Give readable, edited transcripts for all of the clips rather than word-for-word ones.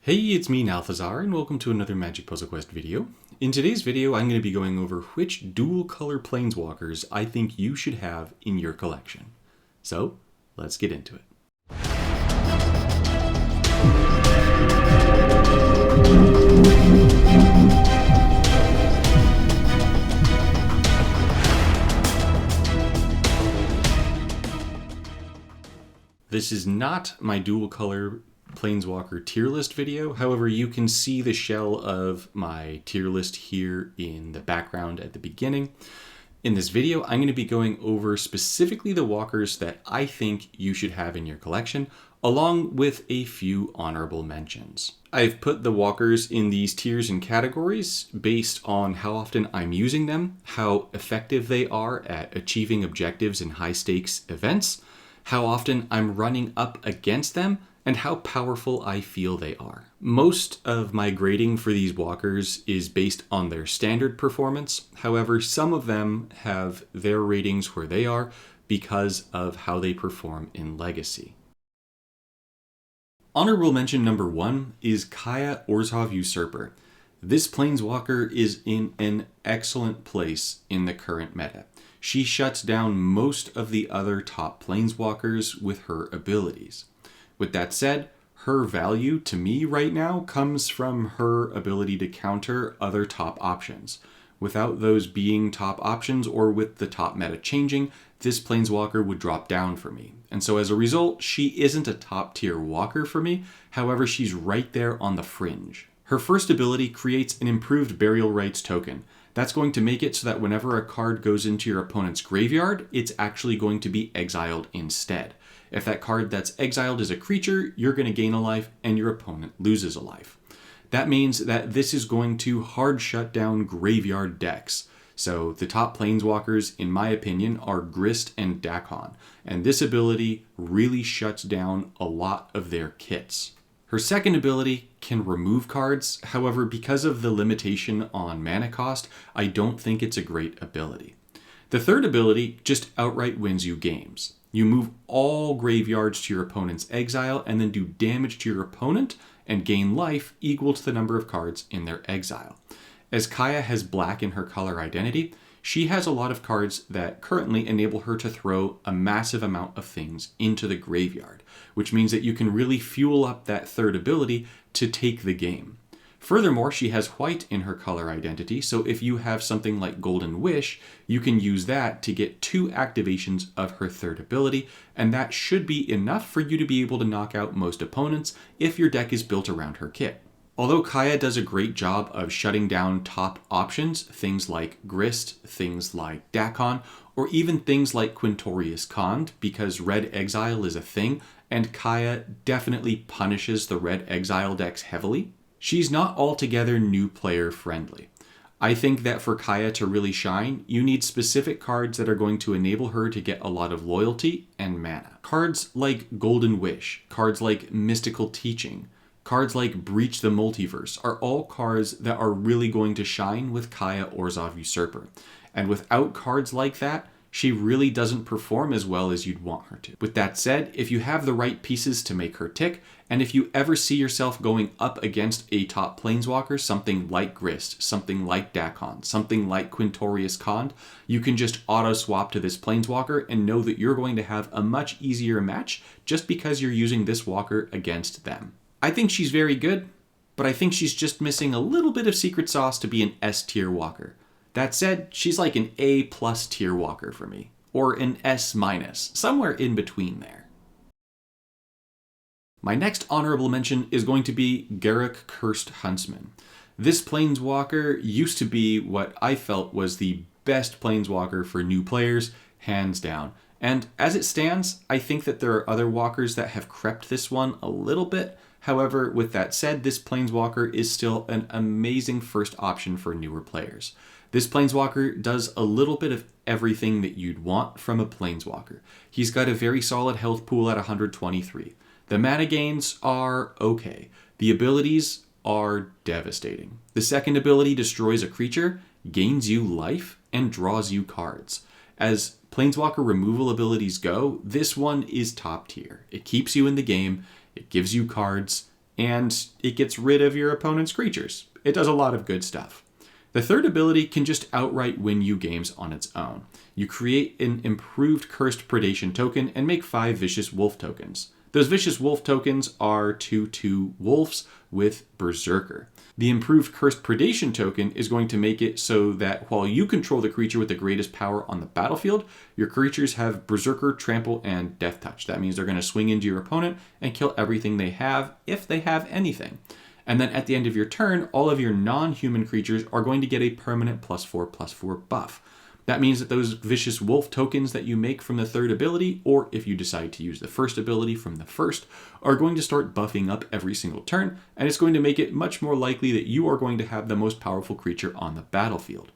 Hey, it's me, Nalthazar, and welcome to another Magic Puzzle Quest video. In today's video, I'm going to be going over which dual-color Planeswalkers I think you should have in your collection. So, let's get into it. This is not my dual-color Planeswalker tier list video. However, you can see the shell of my tier list here in the background at the beginning. In this video, I'm going to be going over specifically the walkers that I think you should have in your collection, along with a few honorable mentions. I've put the walkers in these tiers and categories based on how often I'm using them, how effective they are at achieving objectives in high-stakes events, how often I'm running up against them, and how powerful I feel they are. Most of my grading for these walkers is based on their standard performance. However, some of them have their ratings where they are because of how they perform in Legacy. Honorable mention number 1 is Kaya Orzhov Usurper. This Planeswalker is in an excellent place in the current meta. She shuts down most of the other top Planeswalkers with her abilities. With that said, her value to me right now comes from her ability to counter other top options. Without those being top options, or with the top meta changing, this Planeswalker would drop down for me. And so as a result, she isn't a top tier walker for me. However, she's right there on the fringe. Her first ability creates an improved Burial Rites token. That's going to make it so that whenever a card goes into your opponent's graveyard, it's actually going to be exiled instead. If that card that's exiled is a creature, you're going to gain a life and your opponent loses a life. That means that this is going to hard shut down graveyard decks. So the top Planeswalkers, in my opinion, are Grist and Dack, and this ability really shuts down a lot of their kits. Her second ability can remove cards. However, because of the limitation on mana cost, I don't think it's a great ability. The third ability just outright wins you games. You move all graveyards to your opponent's exile and then do damage to your opponent and gain life equal to the number of cards in their exile. As Kaya has black in her color identity, she has a lot of cards that currently enable her to throw a massive amount of things into the graveyard, which means that you can really fuel up that third ability to take the game. Furthermore, she has white in her color identity, so if you have something like Golden Wish, you can use that to get 2 activations of her third ability, and that should be enough for you to be able to knock out most opponents if your deck is built around her kit. Although Kaya does a great job of shutting down top options, things like Grist, things like Dack, or even things like Quintorius Kand, because Red Exile is a thing, and Kaya definitely punishes the Red Exile decks heavily, she's not altogether new player friendly. I think that for Kaya to really shine, you need specific cards that are going to enable her to get a lot of loyalty and mana. Cards like Golden Wish, cards like Mystical Teaching, cards like Breach the Multiverse are all cards that are really going to shine with Kaya Orzhov Usurper. And without cards like that, she really doesn't perform as well as you'd want her to. With that said, if you have the right pieces to make her tick, and if you ever see yourself going up against a top Planeswalker, something like Grist, something like Dack, something like Quintorius Kand, you can just auto-swap to this Planeswalker and know that you're going to have a much easier match just because you're using this walker against them. I think she's very good, but I think she's just missing a little bit of secret sauce to be an S tier walker. That said, she's like an A+ tier walker for me, or an S-, somewhere in between there. My next honorable mention is going to be Garruk Cursed Huntsman. This Planeswalker used to be what I felt was the best Planeswalker for new players, hands down. And as it stands, I think that there are other walkers that have crept this one a little bit. However, with that said, this Planeswalker is still an amazing first option for newer players. This Planeswalker does a little bit of everything that you'd want from a Planeswalker. He's got a very solid health pool at 123. The mana gains are okay. The abilities are devastating. The second ability destroys a creature, gains you life, and draws you cards. As Planeswalker removal abilities go, this one is top tier. It keeps you in the game, it gives you cards, and it gets rid of your opponent's creatures. It does a lot of good stuff. The third ability can just outright win you games on its own. You create an improved Cursed Predation token and make 5 Vicious Wolf tokens. Those Vicious Wolf tokens are 2/2 wolves with Berserker. The improved Cursed Predation token is going to make it so that while you control the creature with the greatest power on the battlefield, your creatures have Berserker, Trample, and Death Touch. That means they're going to swing into your opponent and kill everything they have, if they have anything. And then at the end of your turn, all of your non-human creatures are going to get a permanent +4/+4 buff. That means that those Vicious Wolf tokens that you make from the third ability, or if you decide to use the first ability from the first, are going to start buffing up every single turn, and it's going to make it much more likely that you are going to have the most powerful creature on the battlefield.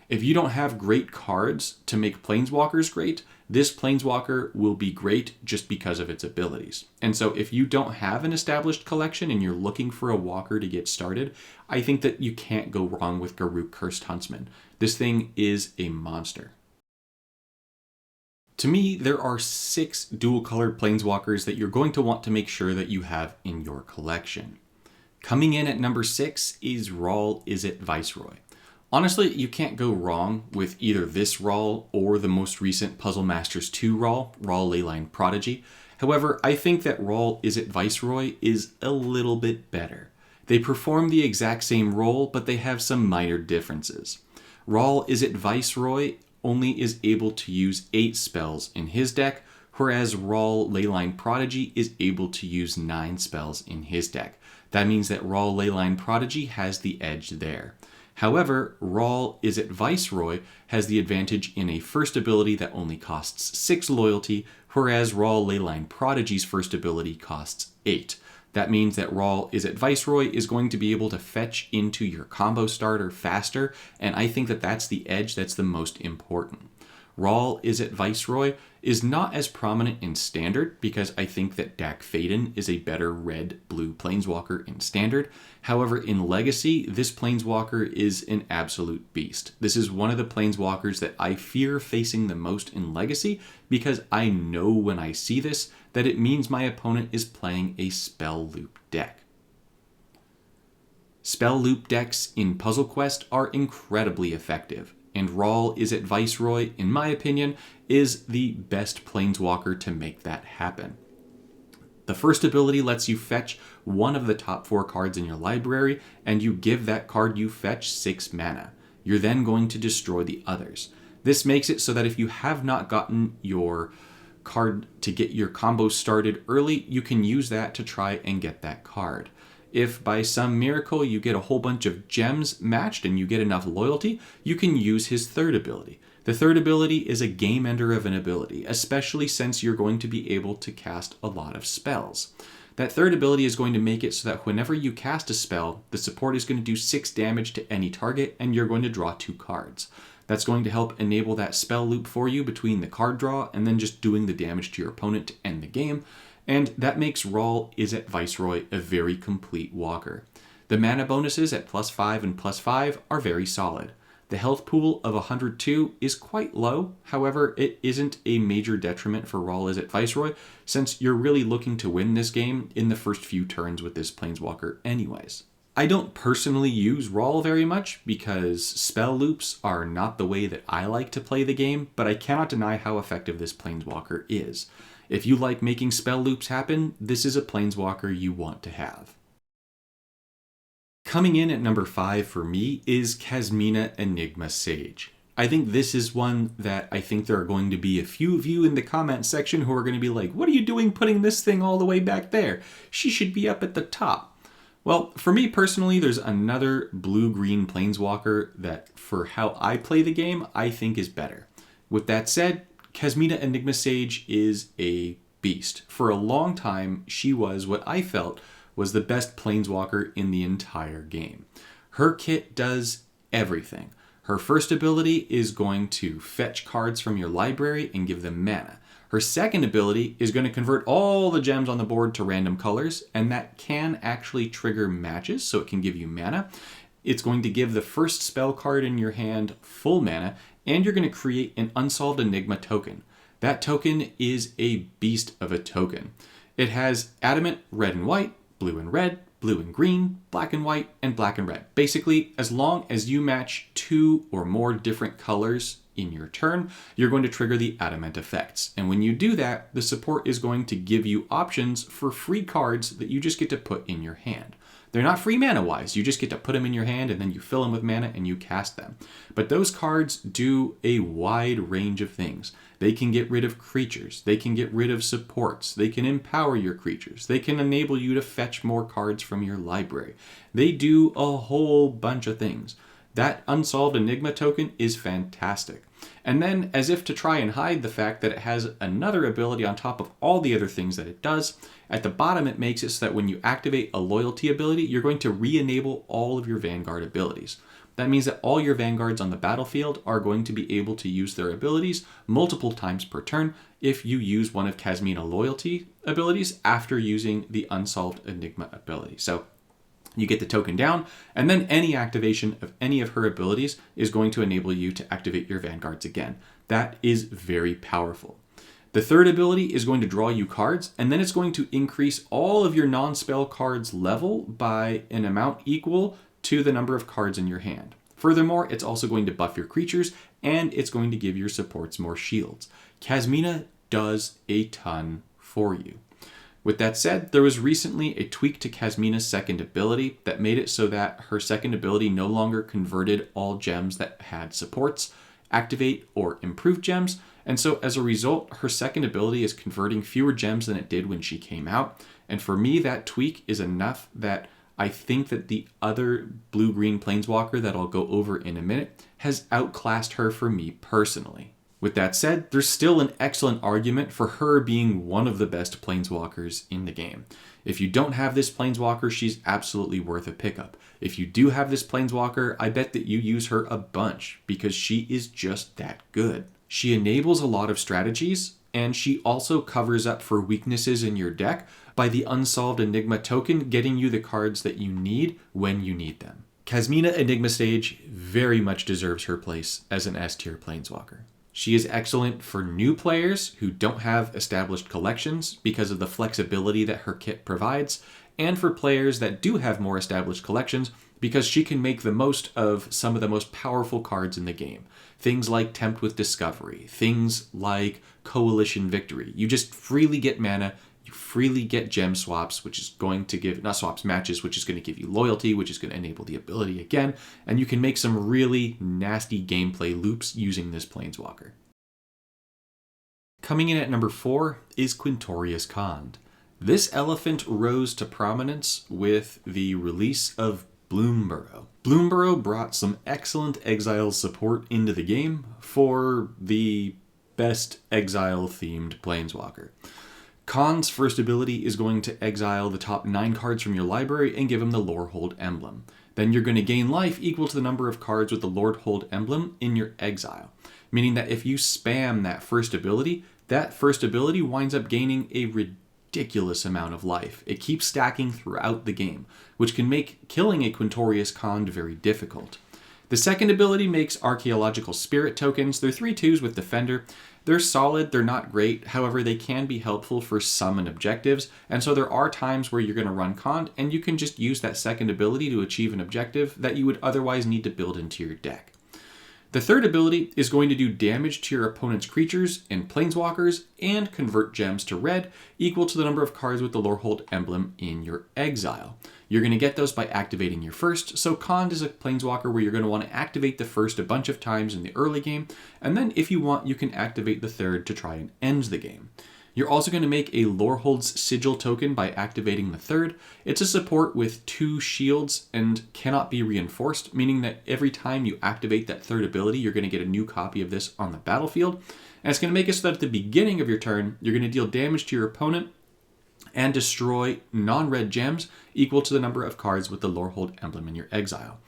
If you don't have great cards to make Planeswalkers great, this Planeswalker will be great just because of its abilities. And so if you don't have an established collection and you're looking for a walker to get started, I think that you can't go wrong with Garruk Cursed Huntsman. This thing is a monster. To me, there are 6 dual-colored Planeswalkers that you're going to want to make sure that you have in your collection. Coming in at number 6 is Rahl Izzet Viceroy. Honestly, you can't go wrong with either this Rahl or the most recent Puzzle Masters 2 Rahl Leyline Prodigy. However, I think that Rahl Izzet Viceroy is a little bit better. They perform the exact same role, but they have some minor differences. Rahl Izzet Viceroy only is able to use 8 spells in his deck, whereas Rahl Leyline Prodigy is able to use 9 spells in his deck. That means that Rahl Leyline Prodigy has the edge there. However, Rahl Izzet Viceroy has the advantage in a first ability that only costs 6 loyalty, whereas Rahl Leyline Prodigy's first ability costs 8. That means that Rahl Izzet Viceroy is going to be able to fetch into your combo starter faster, and I think that that's the edge that's the most important. Rahl Izzet Viceroy is not as prominent in Standard because I think that Dack Fayden is a better red-blue Planeswalker in Standard. However, in Legacy, this Planeswalker is an absolute beast. This is one of the Planeswalkers that I fear facing the most in Legacy because I know when I see this that it means my opponent is playing a Spell Loop deck. Spell Loop decks in Puzzle Quest are incredibly effective, and Rahl Izzet Viceroy, in my opinion, is the best Planeswalker to make that happen. The first ability lets you fetch one of the top 4 cards in your library, and you give that card you fetch 6 mana. You're then going to destroy the others. This makes it so that if you have not gotten your card to get your combo started early, you can use that to try and get that card. If by some miracle you get a whole bunch of gems matched and you get enough loyalty, you can use his third ability. The third ability is a game ender of an ability, especially since you're going to be able to cast a lot of spells. That third ability is going to make it so that whenever you cast a spell, the support is going to do 6 damage to any target and you're going to draw 2 cards. That's going to help enable that spell loop for you between the card draw and then just doing the damage to your opponent to end the game. And that makes Rahl Izzet Viceroy a very complete walker. The mana bonuses at +5 and +5 are very solid. The health pool of 102 is quite low, however, it isn't a major detriment for Rahl Izzet Viceroy, since you're really looking to win this game in the first few turns with this Planeswalker anyways. I don't personally use Rahl very much because spell loops are not the way that I like to play the game, but I cannot deny how effective this Planeswalker is. If you like making spell loops happen, this is a Planeswalker you want to have. Coming in at number 5 for me is Kasmina Enigma Sage. I think this is one that I think there are going to be a few of you in the comment section who are going to be like, what are you doing putting this thing all the way back there? She should be up at the top. Well, for me personally, there's another blue-green Planeswalker that, for how I play the game, I think is better. With that said, Kasmina Enigma Sage is a beast. For a long time, she was what I felt was the best Planeswalker in the entire game. Her kit does everything. Her first ability is going to fetch cards from your library and give them mana. Her second ability is going to convert all the gems on the board to random colors, and that can actually trigger matches, so it can give you mana. It's going to give the first spell card in your hand full mana, and you're going to create an Unsolved Enigma token. That token is a beast of a token. It has Adamant red and white, blue and red, blue and green, black and white, and black and red. Basically, as long as you match 2 or more different colors in your turn, you're going to trigger the adamant effects. And when you do that, the support is going to give you options for free cards that you just get to put in your hand. They're not free mana-wise. You just get to put them in your hand and then you fill them with mana and you cast them. But those cards do a wide range of things. They can get rid of creatures. They can get rid of supports. They can empower your creatures. They can enable you to fetch more cards from your library. They do a whole bunch of things. That Unsolved Enigma token is fantastic. And then, as if to try and hide the fact that it has another ability on top of all the other things that it does, at the bottom it makes it so that when you activate a loyalty ability, you're going to re-enable all of your Vanguard abilities. That means that all your Vanguards on the battlefield are going to be able to use their abilities multiple times per turn if you use one of Kasmina loyalty abilities after using the Unsolved Enigma ability. So you get the token down, and then any activation of any of her abilities is going to enable you to activate your Vanguards again. That is very powerful. The third ability is going to draw you cards, and then it's going to increase all of your non-spell cards level by an amount equal to the number of cards in your hand. Furthermore, it's also going to buff your creatures, and it's going to give your supports more shields. Kasmina does a ton for you. With that said, there was recently a tweak to Kasmina's second ability that made it so that her second ability no longer converted all gems that had supports, activate, or improve gems, and so as a result, her second ability is converting fewer gems than it did when she came out, and for me, that tweak is enough that I think that the other blue-green Planeswalker that I'll go over in a minute has outclassed her for me personally. With that said, there's still an excellent argument for her being one of the best Planeswalkers in the game. If you don't have this Planeswalker, she's absolutely worth a pickup. If you do have this Planeswalker, I bet that you use her a bunch because she is just that good. She enables a lot of strategies, and she also covers up for weaknesses in your deck by the Unsolved Enigma token getting you the cards that you need when you need them. Kasmina Enigma Stage very much deserves her place as an S-tier Planeswalker. She is excellent for new players who don't have established collections because of the flexibility that her kit provides, and for players that do have more established collections because she can make the most of some of the most powerful cards in the game. Things like Tempt with Discovery, things like Coalition Victory. You just freely get mana, you freely get gem swaps, which is going to give, not swaps, matches, which is going to give you loyalty, which is going to enable the ability again, and you can make some really nasty gameplay loops using this Planeswalker. Coming in at number 4 is Quintorius Kand. This elephant rose to prominence with the release of Bloomburrow. Bloomburrow brought some excellent exile support into the game for the best exile-themed Planeswalker. Kand's first ability is going to exile the top 9 cards from your library and give them the Lorehold emblem. Then you're going to gain life equal to the number of cards with the Lorehold emblem in your exile, meaning that if you spam that first ability winds up gaining a ridiculous amount of life. It keeps stacking throughout the game, which can make killing a Quintorius Kand very difficult. The second ability makes Archaeological Spirit tokens. They're 3/2s with Defender. They're solid, they're not great, however they can be helpful for summon objectives, and so there are times where you're going to run Kand, and you can just use that second ability to achieve an objective that you would otherwise need to build into your deck. The third ability is going to do damage to your opponent's creatures and planeswalkers and convert gems to red equal to the number of cards with the Lorehold emblem in your exile. You're going to get those by activating your first, so Kand is a planeswalker where you're going to want to activate the first a bunch of times in the early game, and then if you want, you can activate the third to try and end the game. You're also going to make a Lorehold's Sigil token by activating the third. It's a support with 2 shields and cannot be reinforced, meaning that every time you activate that third ability, you're going to get a new copy of this on the battlefield. And it's going to make it so that at the beginning of your turn, you're going to deal damage to your opponent and destroy non-red gems equal to the number of cards with the Lorehold emblem in your exile.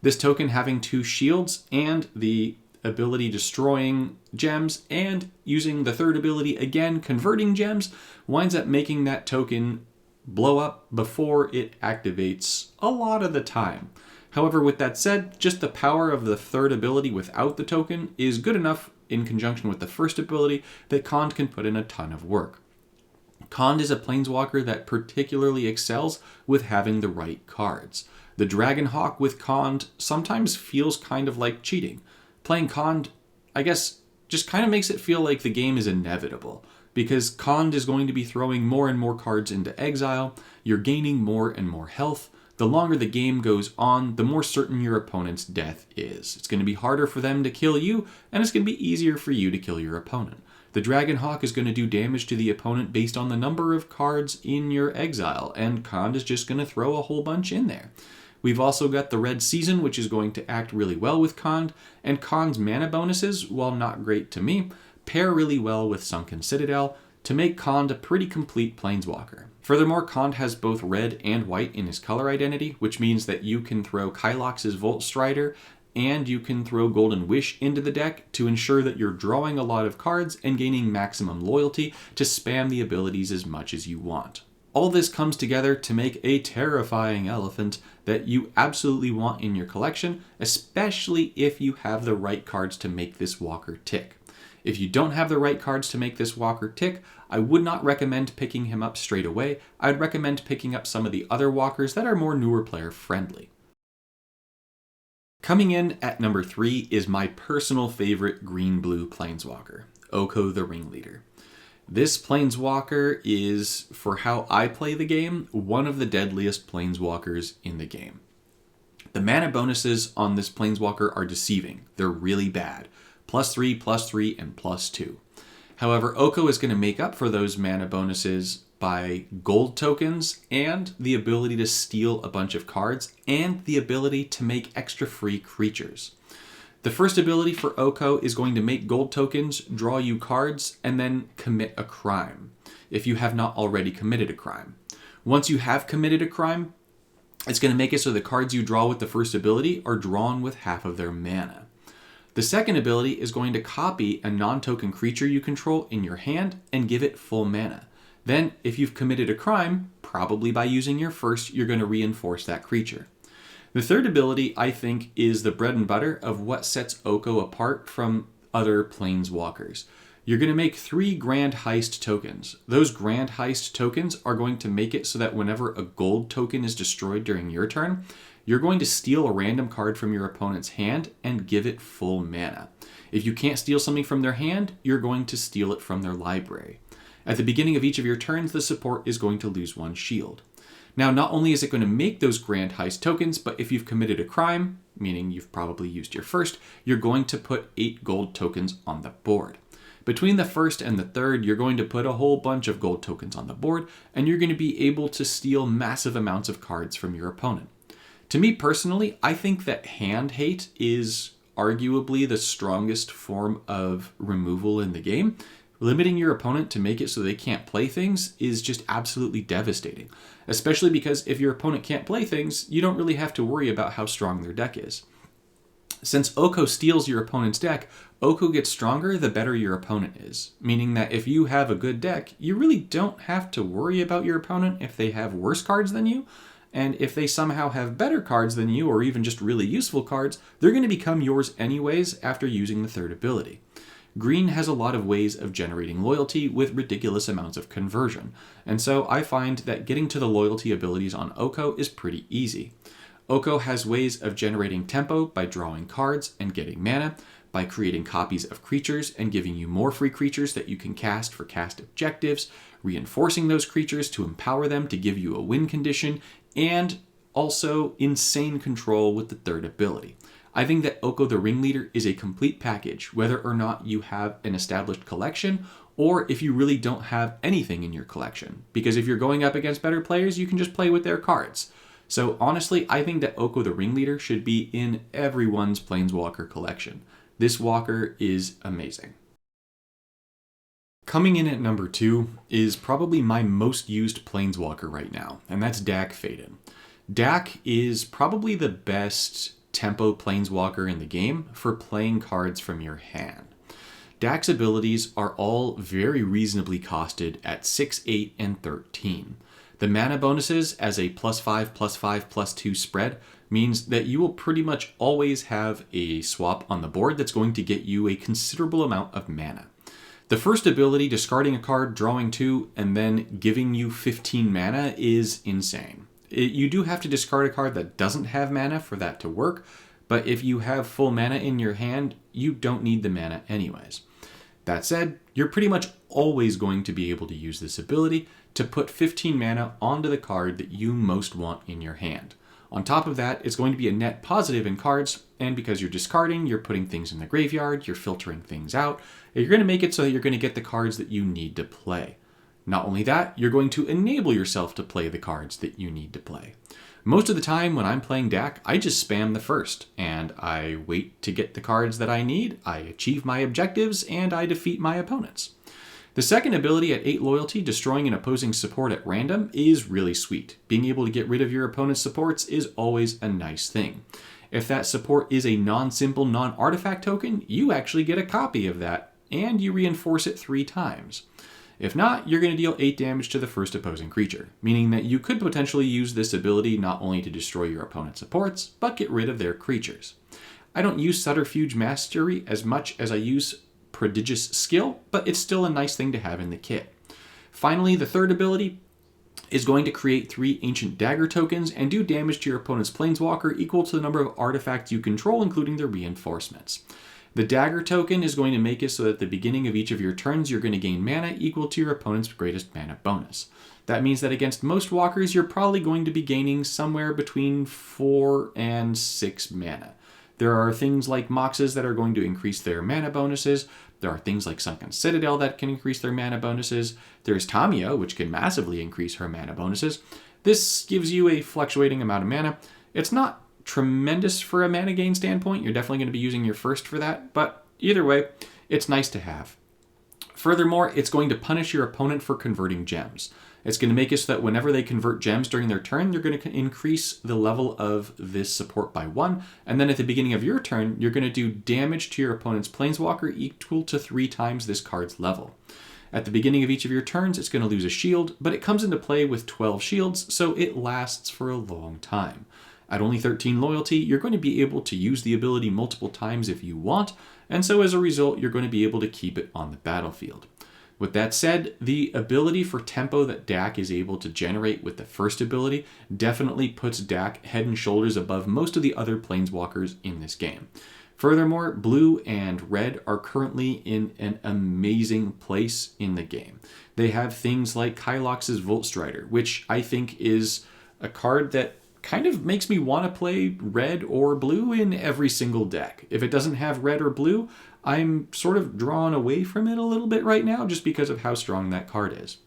This token having 2 shields and the ability destroying gems and using the third ability again converting gems winds up making that token blow up before it activates a lot of the time. However, with that said, just the power of the third ability without the token is good enough in conjunction with the first ability that Kand can put in a ton of work. Kand is a planeswalker that particularly excels with having the right cards. The Dragonhawk with Kand sometimes feels kind of like cheating. Playing Kand, I guess, just kind of makes it feel like the game is inevitable, because Kand is going to be throwing more and more cards into exile, you're gaining more and more health. The longer the game goes on, the more certain your opponent's death is. It's going to be harder for them to kill you, and it's going to be easier for you to kill your opponent. The Dragonhawk is going to do damage to the opponent based on the number of cards in your exile, and Kand is just going to throw a whole bunch in there. We've also got the Red Season, which is going to act really well with Kand, and Kand's mana bonuses, while not great to me, pair really well with Sunken Citadel to make Kand a pretty complete planeswalker. Furthermore, Kand has both red and white in his color identity, which means that you can throw Kylox's Volt Strider and you can throw Golden Wish into the deck to ensure that you're drawing a lot of cards and gaining maximum loyalty to spam the abilities as much as you want. All this comes together to make a terrifying elephant that you absolutely want in your collection, especially if you have the right cards to make this walker tick. If you don't have the right cards to make this walker tick, I would not recommend picking him up straight away. I would recommend picking up some of the other walkers that are more newer player friendly. Coming in at number 3 is my personal favorite green-blue planeswalker, Oko the Ringleader. This planeswalker is, for how I play the game, one of the deadliest planeswalkers in the game. The mana bonuses on this planeswalker are deceiving. They're really bad. +3, +3, and +2. However, Oko is going to make up for those mana bonuses by gold tokens and the ability to steal a bunch of cards and the ability to make extra free creatures. The first ability for Oko is going to make gold tokens, draw you cards, and then commit a crime, if you have not already committed a crime. Once you have committed a crime, it's going to make it so the cards you draw with the first ability are drawn with half of their mana. The second ability is going to copy a non-token creature you control in your hand and give it full mana. Then, if you've committed a crime, probably by using your first, you're going to reinforce that creature. The third ability, I think, is the bread and butter of what sets Oko apart from other planeswalkers. You're going to make 3 Grand Heist tokens. Those Grand Heist tokens are going to make it so that whenever a gold token is destroyed during your turn, you're going to steal a random card from your opponent's hand and give it full mana. If you can't steal something from their hand, you're going to steal it from their library. At the beginning of each of your turns, the support is going to lose 1 shield. Now, not only is it going to make those Grand Heist tokens, but if you've committed a crime, meaning you've probably used your first, you're going to put 8 gold tokens on the board. Between the first and the third, you're going to put a whole bunch of gold tokens on the board, and you're going to be able to steal massive amounts of cards from your opponent. To me personally, I think that hand hate is arguably the strongest form of removal in the game. Limiting your opponent to make it so they can't play things is just absolutely devastating. Especially because if your opponent can't play things, you don't really have to worry about how strong their deck is. Since Oko steals your opponent's deck, Oko gets stronger the better your opponent is. Meaning that if you have a good deck, you really don't have to worry about your opponent if they have worse cards than you. And if they somehow have better cards than you, or even just really useful cards, they're going to become yours anyways after using the third ability. Green has a lot of ways of generating loyalty with ridiculous amounts of conversion, and so I find that getting to the loyalty abilities on Oko is pretty easy. Oko has ways of generating tempo by drawing cards and getting mana, by creating copies of creatures and giving you more free creatures that you can cast for cast objectives, reinforcing those creatures to empower them to give you a win condition, and also insane control with the third ability. I think that Oko the Ringleader is a complete package, whether or not you have an established collection or if you really don't have anything in your collection. Because if you're going up against better players, you can just play with their cards. So honestly, I think that Oko the Ringleader should be in everyone's Planeswalker collection. This walker is amazing. Coming in at number 2 is probably my most used Planeswalker right now, and that's Dack Faded. Dack is probably the best tempo Planeswalker in the game for playing cards from your hand. Dack's abilities are all very reasonably costed at 6, 8, and 13. The mana bonuses as a +5/+5/+2 spread means that you will pretty much always have a swap on the board that's going to get you a considerable amount of mana. The first ability, discarding a card, drawing 2, and then giving you 15 mana is insane. You do have to discard a card that doesn't have mana for that to work, but if you have full mana in your hand, you don't need the mana anyways. That said, you're pretty much always going to be able to use this ability to put 15 mana onto the card that you most want in your hand. On top of that, it's going to be a net positive in cards, and because you're discarding, you're putting things in the graveyard, you're filtering things out, you're going to make it so that you're going to get the cards that you need to play. Not only that, you're going to enable yourself to play the cards that you need to play. Most of the time when I'm playing Dack, I just spam the first, and I wait to get the cards that I need, I achieve my objectives, and I defeat my opponents. The second ability at 8 loyalty, destroying an opposing support at random, is really sweet. Being able to get rid of your opponent's supports is always a nice thing. If that support is a non-simple, non-artifact token, you actually get a copy of that, and you reinforce it 3 times. If not, you're going to deal 8 damage to the first opposing creature, meaning that you could potentially use this ability not only to destroy your opponent's supports, but get rid of their creatures. I don't use Subterfuge Mastery as much as I use Prodigious Skill, but it's still a nice thing to have in the kit. Finally, the third ability is going to create 3 Ancient Dagger tokens and do damage to your opponent's Planeswalker equal to the number of artifacts you control, including their reinforcements. The Dagger token is going to make it so that at the beginning of each of your turns, you're going to gain mana equal to your opponent's greatest mana bonus. That means that against most walkers, you're probably going to be gaining somewhere between 4 and 6 mana. There are things like Moxes that are going to increase their mana bonuses. There are things like Sunken Citadel that can increase their mana bonuses. There's Tamiyo, which can massively increase her mana bonuses. This gives you a fluctuating amount of mana. It's not tremendous for a mana gain standpoint. You're definitely going to be using your first for that, but either way, it's nice to have. Furthermore, it's going to punish your opponent for converting gems. It's going to make it so that whenever they convert gems during their turn, you're going to increase the level of this support by 1, and then at the beginning of your turn, you're going to do damage to your opponent's Planeswalker equal to 3 times this card's level. At the beginning of each of your turns, it's going to lose a shield, but it comes into play with 12 shields, so it lasts for a long time. At only 13 loyalty, you're going to be able to use the ability multiple times if you want, and so as a result, you're going to be able to keep it on the battlefield. With that said, the ability for tempo that Dack is able to generate with the first ability definitely puts Dack head and shoulders above most of the other Planeswalkers in this game. Furthermore, blue and red are currently in an amazing place in the game. They have things like Kylox's Volt Strider, which I think is a card that kind of makes me want to play red or blue in every single deck. If it doesn't have red or blue, I'm sort of drawn away from it a little bit right now just because of how strong that card is.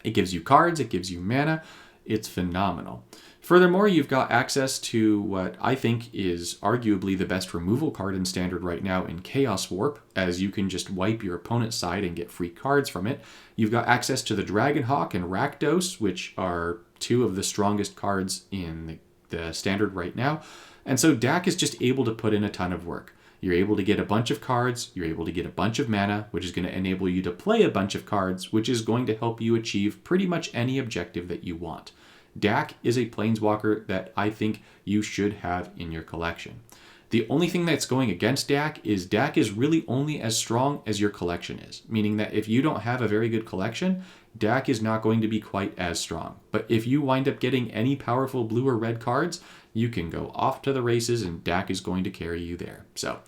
It gives you cards, it gives you mana, it's phenomenal. Furthermore, you've got access to what I think is arguably the best removal card in Standard right now in Chaos Warp, as you can just wipe your opponent's side and get free cards from it. You've got access to the Dragonhawk and Rakdos, which are 2 of the strongest cards in the Standard right now. And so Dack is just able to put in a ton of work. You're able to get a bunch of cards, you're able to get a bunch of mana, which is going to enable you to play a bunch of cards, which is going to help you achieve pretty much any objective that you want. Dack is a Planeswalker that I think you should have in your collection. The only thing that's going against Dack is really only as strong as your collection is, meaning that if you don't have a very good collection, Dack is not going to be quite as strong. But if you wind up getting any powerful blue or red cards, you can go off to the races and Dack is going to carry you there. So,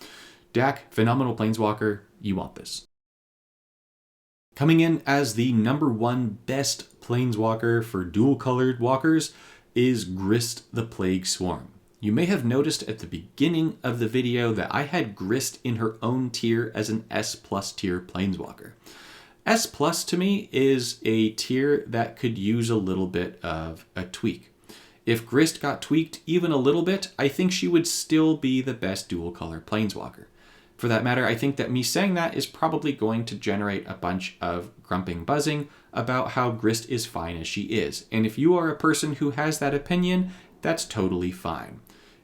Dack, phenomenal Planeswalker, you want this. Coming in as the #1 best Planeswalker for dual-colored walkers is Grist the Plague Swarm. You may have noticed at the beginning of the video that I had Grist in her own tier as an S+ tier Planeswalker. S+ to me is a tier that could use a little bit of a tweak. If Grist got tweaked even a little bit, I think she would still be the best dual-color Planeswalker. For that matter, I think that me saying that is probably going to generate a bunch of grumping buzzing about how Grist is fine as she is. And if you are a person who has that opinion, that's totally fine.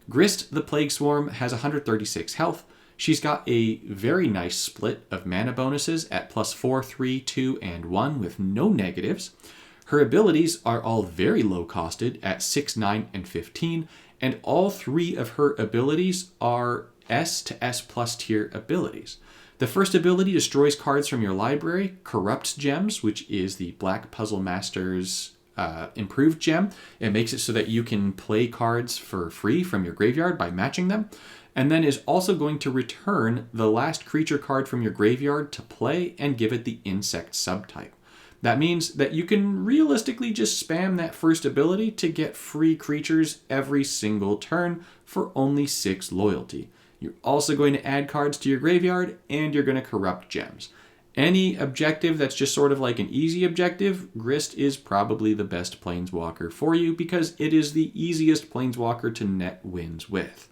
Grist the Plague Swarm has 136 health. She's got a very nice split of mana bonuses at +4, 3, 2, and 1 with no negatives. Her abilities are all very low costed at 6, 9, and 15, and all 3 of her abilities are S to S+ tier abilities. The first ability destroys cards from your library, corrupts gems, which is the Black Puzzle Master's improved gem. It makes it so that you can play cards for free from your graveyard by matching them. And then is also going to return the last creature card from your graveyard to play and give it the insect subtype. That means that you can realistically just spam that first ability to get free creatures every single turn for only 6 loyalty. You're also going to add cards to your graveyard, and you're going to corrupt gems. Any objective that's just sort of like an easy objective, Grist is probably the best Planeswalker for you because it is the easiest Planeswalker to net wins with.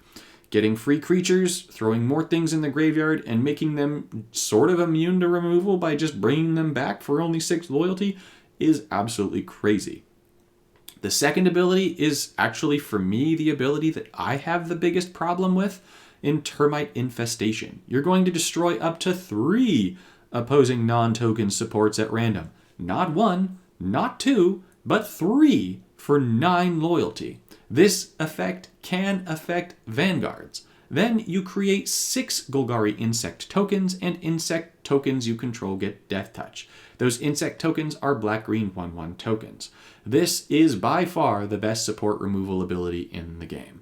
Getting free creatures, throwing more things in the graveyard, and making them sort of immune to removal by just bringing them back for only 6 loyalty is absolutely crazy. The second ability is actually, for me, the ability that I have the biggest problem with in Termite Infestation. You're going to destroy up to 3 opposing non-token supports at random. Not 1, not 2, but 3 for 9 loyalty. This effect can affect vanguards. Then you create 6 Golgari insect tokens, and insect tokens you control get Death Touch. Those insect tokens are black-green 1/1 tokens. This is by far the best support removal ability in the game.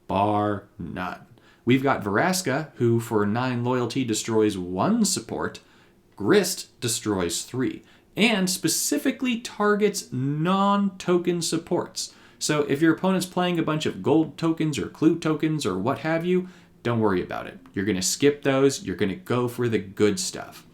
Bar none. We've got Vraska, who for 9 loyalty destroys 1 support. Grist destroys 3, and specifically targets non-token supports. So if your opponent's playing a bunch of gold tokens or clue tokens or what have you, don't worry about it. You're going to skip those. You're going to go for the good stuff.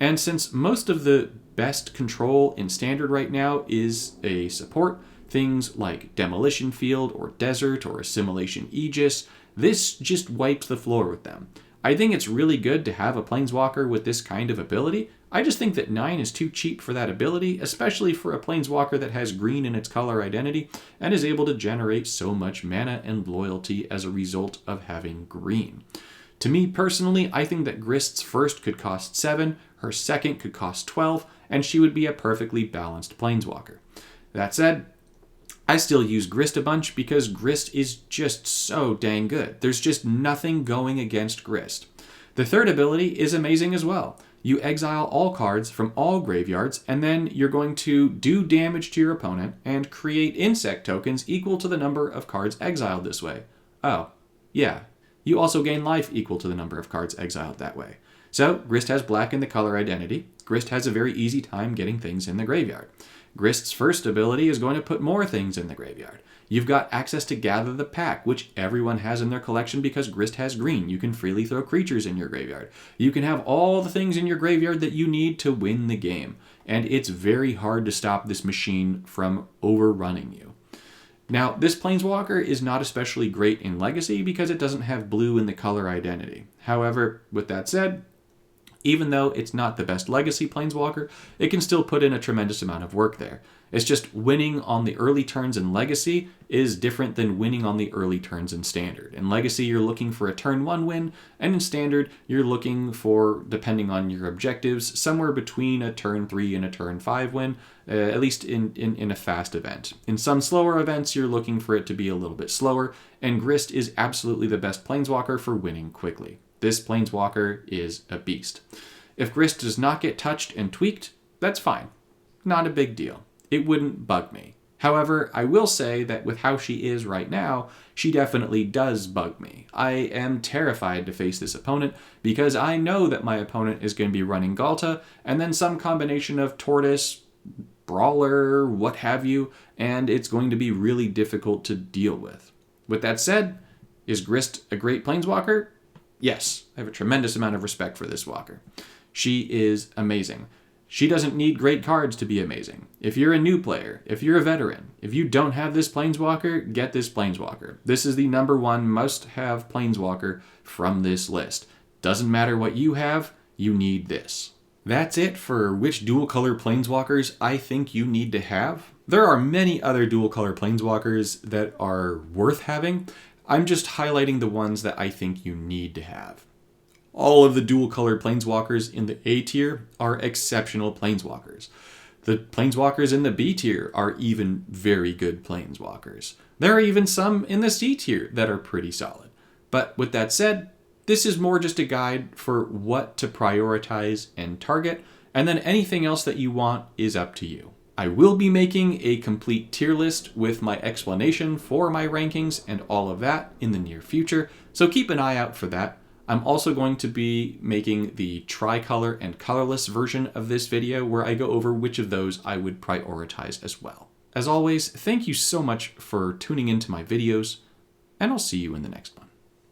And since most of the best control in Standard right now is a support, things like Demolition Field or Desert or Assimilation Aegis, this just wipes the floor with them. I think it's really good to have a Planeswalker with this kind of ability. I just think that 9 is too cheap for that ability, especially for a Planeswalker that has green in its color identity and is able to generate so much mana and loyalty as a result of having green. To me personally, I think that Grist's first could cost 7, her second could cost 12, and she would be a perfectly balanced Planeswalker. That said, I still use Grist a bunch because Grist is just so dang good. There's just nothing going against Grist. The third ability is amazing as well. You exile all cards from all graveyards, and then you're going to do damage to your opponent and create insect tokens equal to the number of cards exiled this way. Oh, yeah. You also gain life equal to the number of cards exiled that way. So, Grist has black in the color identity. Grist has a very easy time getting things in the graveyard. Grist's first ability is going to put more things in the graveyard. You've got access to Gather the Pack, which everyone has in their collection because Grist has green. You can freely throw creatures in your graveyard. You can have all the things in your graveyard that you need to win the game. And it's very hard to stop this machine from overrunning you. Now, this Planeswalker is not especially great in Legacy because it doesn't have blue in the color identity. However, with that said, even though it's not the best Legacy Planeswalker, it can still put in a tremendous amount of work there. It's just winning on the early turns in Legacy is different than winning on the early turns in Standard. In Legacy, you're looking for a turn 1 win, and in Standard, you're looking for, depending on your objectives, somewhere between a turn 3 and a turn 5 win, at least in a fast event. In some slower events, you're looking for it to be a little bit slower, and Grist is absolutely the best Planeswalker for winning quickly. This Planeswalker is a beast. If Grist does not get touched and tweaked, that's fine. Not a big deal. It wouldn't bug me. However, I will say that with how she is right now, she definitely does bug me. I am terrified to face this opponent because I know that my opponent is going to be running Galta and then some combination of Tortoise, Brawler, what have you, and it's going to be really difficult to deal with. With that said, is Grist a great Planeswalker? Yes, I have a tremendous amount of respect for this walker. She is amazing. She doesn't need great cards to be amazing. If you're a new player, if you're a veteran, if you don't have this Planeswalker, get this Planeswalker. This is the #1 must-have Planeswalker from this list. Doesn't matter what you have, you need this. That's it for which dual-color Planeswalkers I think you need to have. There are many other dual-color Planeswalkers that are worth having. I'm just highlighting the ones that I think you need to have. All of the dual-colored Planeswalkers in the A tier are exceptional Planeswalkers. The Planeswalkers in the B tier are even very good Planeswalkers. There are even some in the C tier that are pretty solid. But with that said, This is more just a guide for what to prioritize and target, and then anything else that you want is up to you. I will be making a complete tier list with my explanation for my rankings and all of that in the near future, so keep an eye out for that. I'm also going to be making the tricolor and colorless version of this video where I go over which of those I would prioritize as well. As always, thank you so much for tuning into my videos, and I'll see you in the next one.